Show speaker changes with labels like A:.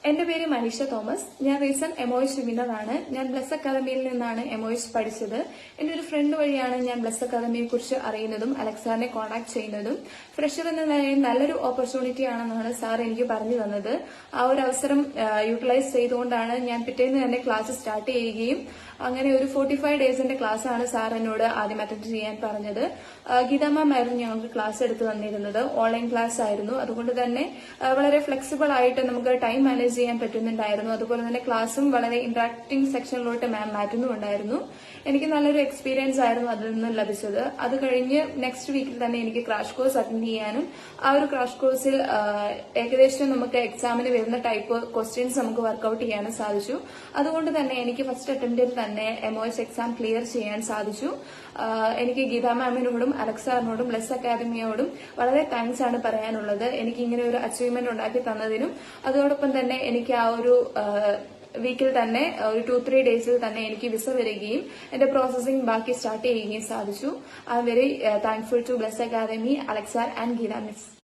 A: എന്റെ പേര് മനീഷ തോമസ്. ഞാൻ റീസെന്റ് MOH വിന്നറാണ്. ഞാൻ ബ്ലസ് അക്കാദമിയിൽ നിന്നാണ് MOH പഠിച്ചത്. എന്റെ ഒരു ഫ്രണ്ട് വഴിയാണ് ഞാൻ ബ്ലസ് അക്കാദമിയെ കുറിച്ച് അറിയുന്നതും അലക്സാറിനെ കോൺടാക്ട് ചെയ്യുന്നതും. ഫ്രഷർ എന്ന നിലയിൽ നല്ലൊരു ഓപ്പർച്യൂണിറ്റി ആണെന്നാണ് സാർ എനിക്ക് പറഞ്ഞു തന്നത്. ആ ഒരു അവസരം യൂട്ടിലൈസ് ചെയ്തുകൊണ്ടാണ് ഞാൻ പിറ്റേന്ന് തന്നെ ക്ലാസ് സ്റ്റാർട്ട് ചെയ്യുകയും അങ്ങനെ ഒരു 45 ഡേയ്സിന്റെ ക്ലാസ് ആണ് സാർ എന്നോട് ആദ്യം അറ്റൻഡ് ചെയ്യാൻ പറഞ്ഞത്. ഗീത മാം ആയിരുന്നു ഞങ്ങൾക്ക് ക്ലാസ് എടുത്തു തന്നിരുന്നത്. ഓൺലൈൻ ക്ലാസ് ആയിരുന്നു. അതുകൊണ്ട് തന്നെ വളരെ ഫ്ലെക്സിബിൾ ആയിട്ട് നമുക്ക് ടൈം മാനേജ് ചെയ്യാൻ പറ്റുന്നുണ്ടായിരുന്നു. അതുപോലെ തന്നെ ക്ലാസ്സും വളരെ ഇന്ററാക്ടിംഗ് സെക്ഷനിലോട്ട് മാം മാറ്റുന്നുണ്ടായിരുന്നു. എനിക്ക് നല്ലൊരു എക്സ്പീരിയൻസ് ആയിരുന്നു അതിൽ നിന്ന് ലഭിച്ചത്. അത് കഴിഞ്ഞ് നെക്സ്റ്റ് വീക്കിൽ തന്നെ എനിക്ക് ക്രാഷ് കോഴ്സ് അറ്റൻഡ് ചെയ്യാനും ആ ഒരു ക്രാഷ് കോഴ്സിൽ ഏകദേശം നമുക്ക് എക്സാമിന് വരുന്ന ടൈപ്പ് ക്വസ്റ്റ്യൻസ് നമുക്ക് വർക്ക്ഔട്ട് ചെയ്യാനും സാധിച്ചു. അതുകൊണ്ട് തന്നെ എനിക്ക് ഫസ്റ്റ് അറ്റംപ്റ്റിൽ തന്നെ MOH എക്സാം ക്ലിയർ ചെയ്യാൻ സാധിച്ചു. എനിക്ക് ഗീത മാമിനോടും അലക്സാറിനോടും ബ്ലസ് അക്കാദമിയോടും വളരെ താങ്ക്സ് ആണ് പറയാനുള്ളത്. എനിക്ക് ഇങ്ങനെ ഒരു അച്ചീവ്മെന്റ് ഉണ്ടാക്കി തന്നതിനും അതോടൊപ്പം തന്നെ എനിക്ക് ആ ഒരു വീക്കിൽ തന്നെ ഒരു 2-3 ഡേയ്സിൽ തന്നെ എനിക്ക് വിസ വരികയും എന്റെ പ്രോസസിംഗ് ബാക്കി സ്റ്റാർട്ട് ചെയ്യുകയും സാധിച്ചു. I am very thankful to Bless Academy, അലക്സാർ ആൻഡ് ഗീത മിസ്.